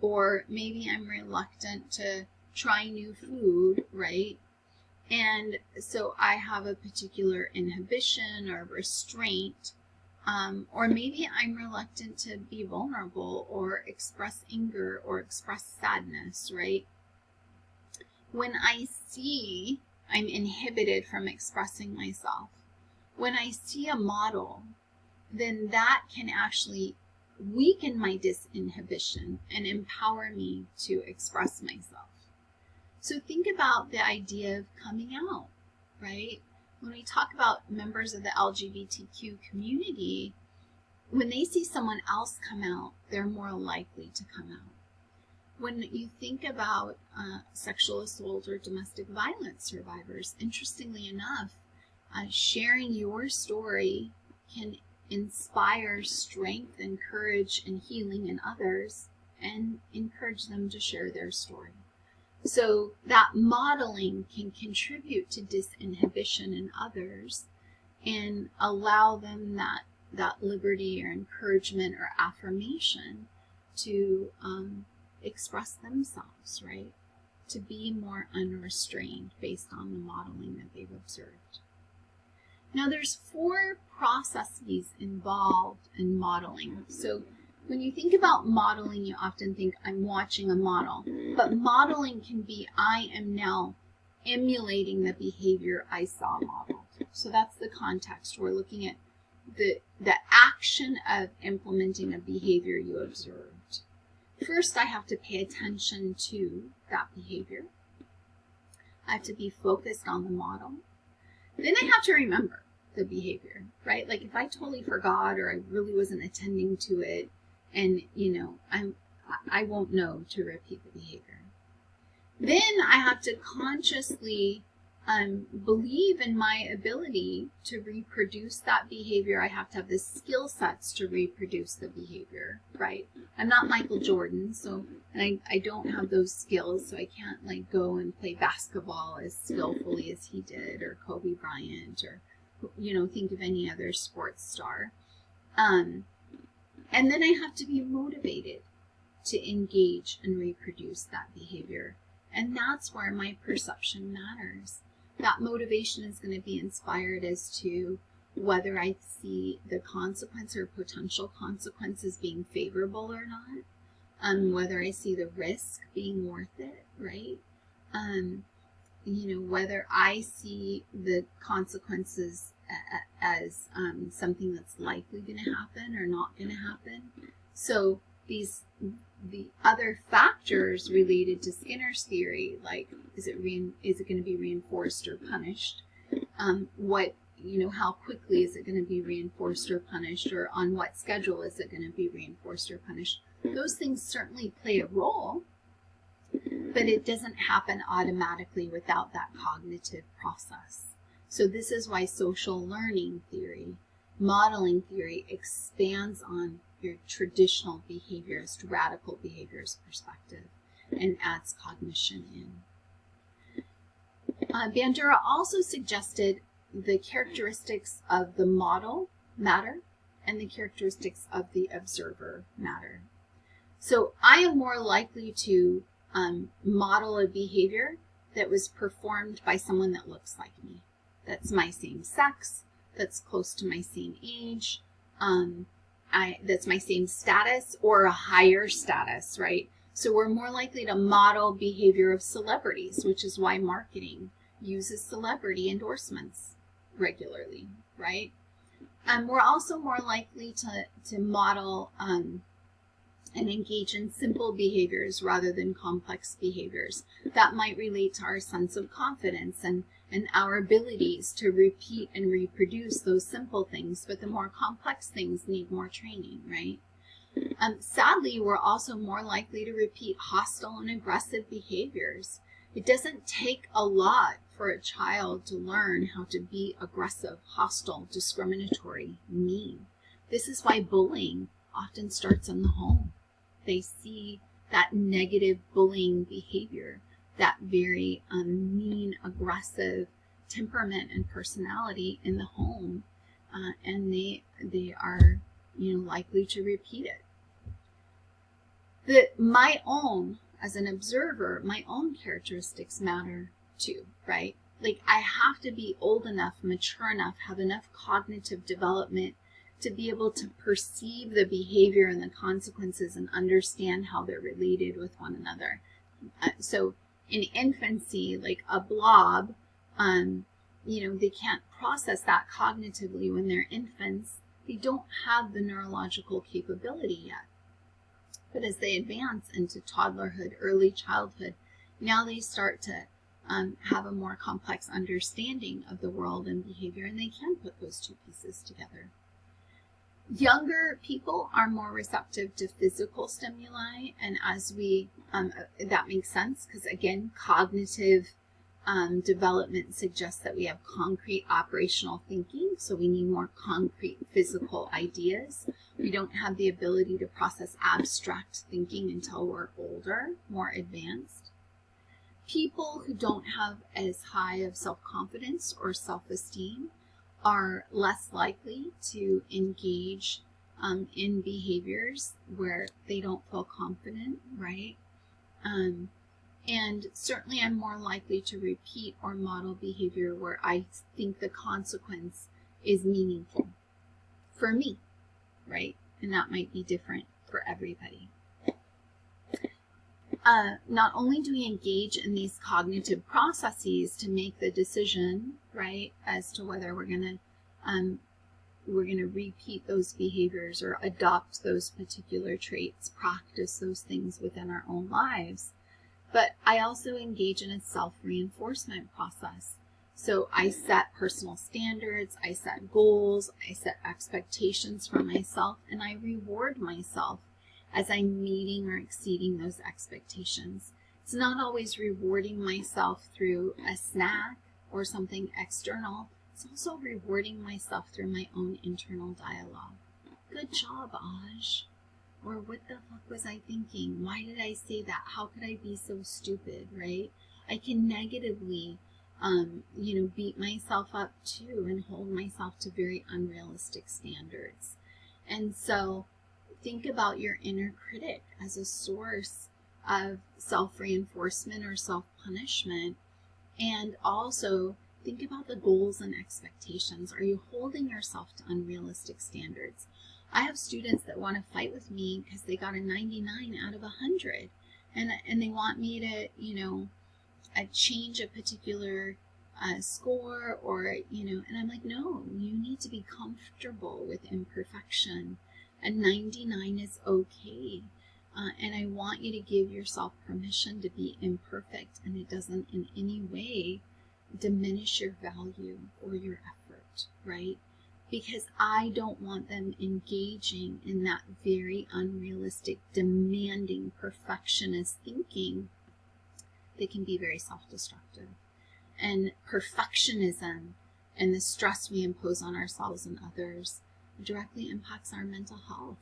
Speaker 1: or maybe I'm reluctant to try new food, right? And so I have a particular inhibition or restraint, or maybe I'm reluctant to be vulnerable or express anger or express sadness, right? When I see I'm inhibited from expressing myself, when I see a model, then that can actually weaken my disinhibition and empower me to express myself. So think about the idea of coming out, right? When we talk about members of the LGBTQ community, when they see someone else come out, they're more likely to come out. When you think about sexual assault or domestic violence survivors, interestingly enough, sharing your story can inspire strength and courage and healing in others and encourage them to share their story. So that modeling can contribute to disinhibition in others and allow them that liberty or encouragement or affirmation to express themselves, right? To be more unrestrained based on the modeling that they've observed. Now there's 4 processes involved in modeling. So when you think about modeling, you often think I'm watching a model, but modeling can be I am now emulating the behavior I saw modeled. So that's the context. We're looking at the action of implementing a behavior you observed. First, I have to pay attention to that behavior. I have to be focused on the model. Then I have to remember the behavior, right? Like if I totally forgot or I really wasn't attending to it, and I won't know to repeat the behavior. Then I have to consciously believe in my ability to reproduce that behavior. I have to have the skill sets to reproduce the behavior, right? I'm not Michael Jordan, so I don't have those skills, so I can't like go and play basketball as skillfully as he did, or Kobe Bryant, or think of any other sports star. And then I have to be motivated to engage and reproduce that behavior. And that's where my perception matters. That motivation is going to be inspired as to whether I see the consequence or potential consequences being favorable or not, whether I see the risk being worth it, right? Whether I see the consequences as something that's likely going to happen or not going to happen. So the other factors related to Skinner's theory, like is it going to be reinforced or punished? How quickly is it going to be reinforced or punished, or on what schedule is it going to be reinforced or punished? Those things certainly play a role, but it doesn't happen automatically without that cognitive process. So this is why social learning theory, modeling theory, expands on your traditional behaviorist, radical behaviorist perspective and adds cognition in. Bandura also suggested the characteristics of the model matter and the characteristics of the observer matter. So I am more likely to model a behavior that was performed by someone that looks like me, that's my same sex, that's close to my same age, that's my same status or a higher status, right? So we're more likely to model behavior of celebrities, which is why marketing uses celebrity endorsements regularly, right? We're also more likely to model and engage in simple behaviors rather than complex behaviors. That might relate to our sense of confidence and our abilities to repeat and reproduce those simple things, but the more complex things need more training, right? Sadly, we're also more likely to repeat hostile and aggressive behaviors. It doesn't take a lot for a child to learn how to be aggressive, hostile, discriminatory, mean. This is why bullying often starts in the home. They see that negative bullying behavior, that very mean, aggressive temperament and personality in the home, and they are likely to repeat it. My own, as an observer, my own characteristics matter too, right? Like, I have to be old enough, mature enough, have enough cognitive development to be able to perceive the behavior and the consequences and understand how they're related with one another. So in infancy, like a blob, they can't process that cognitively when they're infants. They don't have the neurological capability yet. But as they advance into toddlerhood, early childhood, now they start to have a more complex understanding of the world and behavior, and they can put those two pieces together. Younger people are more receptive to physical stimuli, and as we, that makes sense, because again, cognitive development suggests that we have concrete operational thinking, so we need more concrete physical ideas. We don't have the ability to process abstract thinking until we're older, more advanced. People who don't have as high of self-confidence or self-esteem are less likely to engage in behaviors where they don't feel confident, right? And certainly I'm more likely to repeat or model behavior where I think the consequence is meaningful for me, right? And that might be different for everybody. Not only do we engage in these cognitive processes to make the decision, right, as to whether we're going to repeat those behaviors or adopt those particular traits, practice those things within our own lives, but I also engage in a self-reinforcement process. So I set personal standards, I set goals, I set expectations for myself, and I reward myself as I'm meeting or exceeding those expectations. It's not always rewarding myself through a snack or something external. It's also rewarding myself through my own internal dialogue. Good job, Aj. Or what the fuck was I thinking? Why did I say that? How could I be so stupid, right? I can negatively, beat myself up too and hold myself to very unrealistic standards. And so think about your inner critic as a source of self-reinforcement or self-punishment. And also think about the goals and expectations. Are you holding yourself to unrealistic standards? I have students that want to fight with me because they got a 99 out of 100. And they want me to, change a particular score or, and I'm like, no, you need to be comfortable with imperfection. A 99 is okay. And I want you to give yourself permission to be imperfect, and it doesn't in any way diminish your value or your effort, right? Because I don't want them engaging in that very unrealistic, demanding, perfectionist thinking that can be very self-destructive. And perfectionism and the stress we impose on ourselves and others directly impacts our mental health,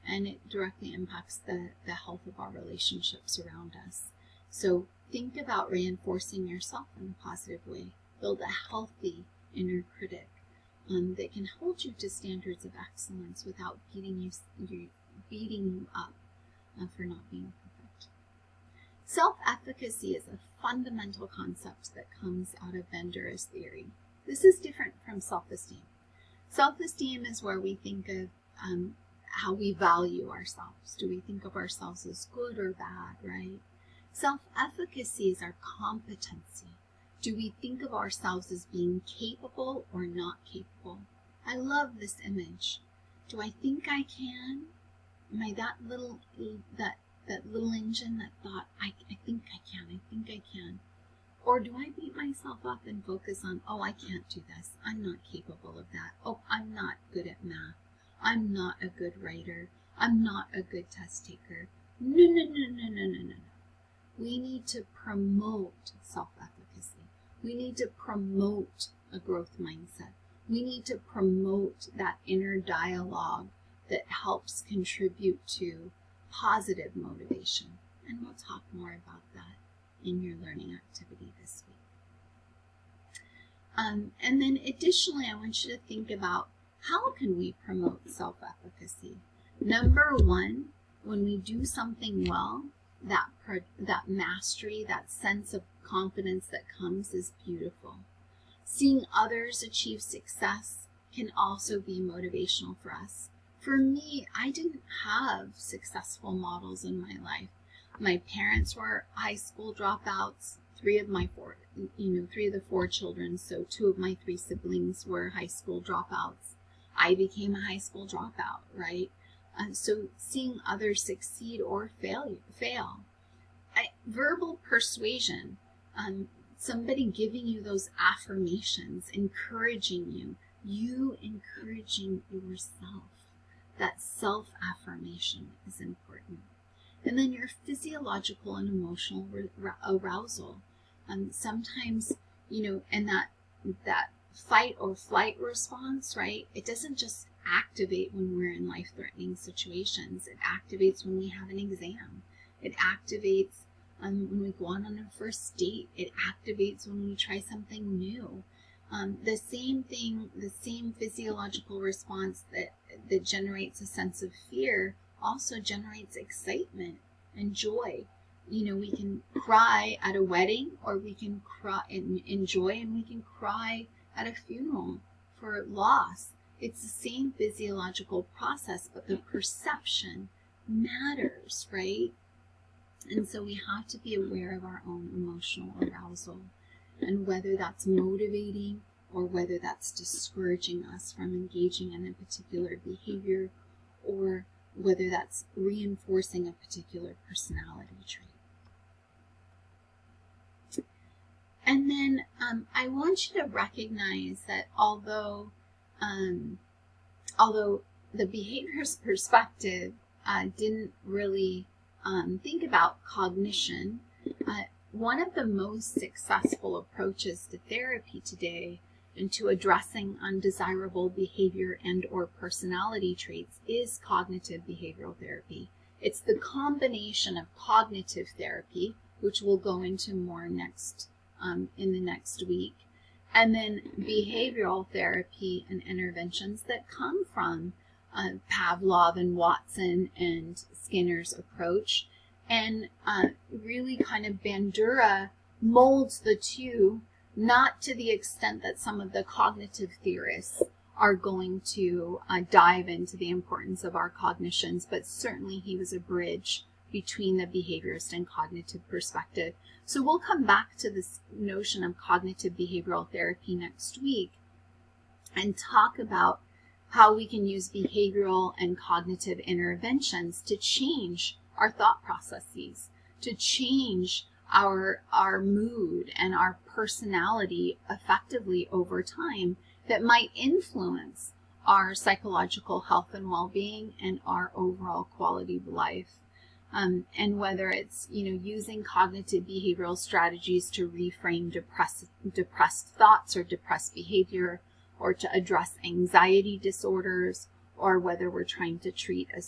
Speaker 1: and it directly impacts the health of our relationships around us. So think about reinforcing yourself in a positive way. Build a healthy inner critic that can hold you to standards of excellence without beating you up for not being perfect. Self-efficacy is a fundamental concept that comes out of Bandura's theory. This is different from self-esteem. Self-esteem is where we think of how we value ourselves. Do we think of ourselves as good or bad, right? Self-efficacy is our competency. Do we think of ourselves as being capable or not capable? I love this image. Do I think I can? Am I that little engine that thought, I think I can? Or do I beat myself up and focus on, oh, I can't do this. I'm not capable of that. Oh, I'm not good at math. I'm not a good writer. I'm not a good test taker. No. We need to promote self-efficacy. We need to promote a growth mindset. We need to promote that inner dialogue that helps contribute to positive motivation. And we'll talk more about that in your learning activity this week. And then additionally, I want you to think about how can we promote self-efficacy. Number one, when we do something well, that mastery, that sense of confidence that comes is beautiful. Seeing others achieve success can also be motivational for us. For me, I didn't have successful models in my life. My parents were high school dropouts. Three of the four children, so 2 of my 3 siblings were high school dropouts. I became a high school dropout, right? So seeing others succeed or fail. Verbal persuasion, somebody giving you those affirmations, encouraging you encouraging yourself. That self-affirmation is important. And then your physiological and emotional arousal. Sometimes, and that fight or flight response, right? It doesn't just activate when we're in life-threatening situations. It activates when we have an exam. It activates when we go on a first date. It activates when we try something new. The same thing, the same physiological response that generates a sense of fear also generates excitement and joy. We can cry at a wedding, or we can cry and enjoy, and we can cry at a funeral for loss. It's the same physiological process, but the perception matters, right? And so we have to be aware of our own emotional arousal, and whether that's motivating or whether that's discouraging us from engaging in a particular behavior, or whether that's reinforcing a particular personality trait. And then I want you to recognize that although the behaviorist perspective didn't really think about cognition, one of the most successful approaches to therapy today and to addressing undesirable behavior and or personality traits is cognitive behavioral therapy. It's the combination of cognitive therapy, which we'll go into more in the next week, and then behavioral therapy and interventions that come from Pavlov and Watson and Skinner's approach. And really kind of Bandura molds the two, not to the extent that some of the cognitive theorists are going to dive into the importance of our cognitions, but certainly he was a bridge between the behaviorist and cognitive perspective. So we'll come back to this notion of cognitive behavioral therapy next week and talk about how we can use behavioral and cognitive interventions to change our thought processes, to change our mood and our personality effectively over time, that might influence our psychological health and well-being and our overall quality of life. And whether it's using cognitive behavioral strategies to reframe depressed thoughts or depressed behavior, or to address anxiety disorders, or whether we're trying to treat a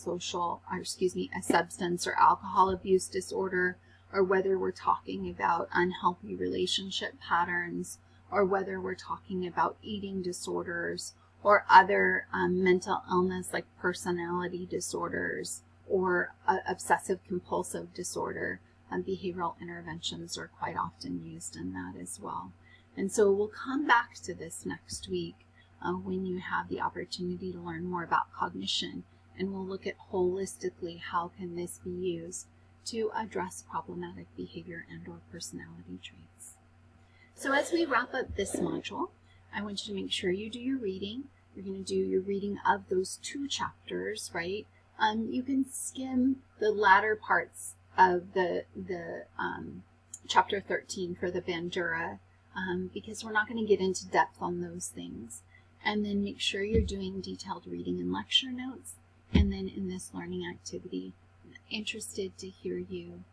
Speaker 1: substance or alcohol abuse disorder, or whether we're talking about unhealthy relationship patterns, or whether we're talking about eating disorders or other mental illness like personality disorders or obsessive compulsive disorder. Behavioral interventions are quite often used in that as well. And so we'll come back to this next week when you have the opportunity to learn more about cognition, and we'll look at holistically how can this be used to address problematic behavior and or personality traits. So as we wrap up this module, I want you to make sure you do your reading. You're going to do your reading of those 2 chapters, right? You can skim the latter parts of the chapter 13 for the Bandura, because we're not going to get into depth on those things. And then make sure you're doing detailed reading and lecture notes. And then in this learning activity, I'm interested to hear you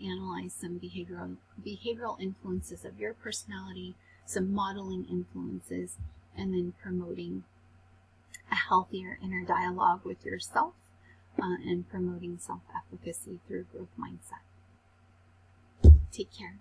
Speaker 1: analyze some behavioral influences of your personality, some modeling influences, and then promoting a healthier inner dialogue with yourself and promoting self-efficacy through growth mindset. Take care.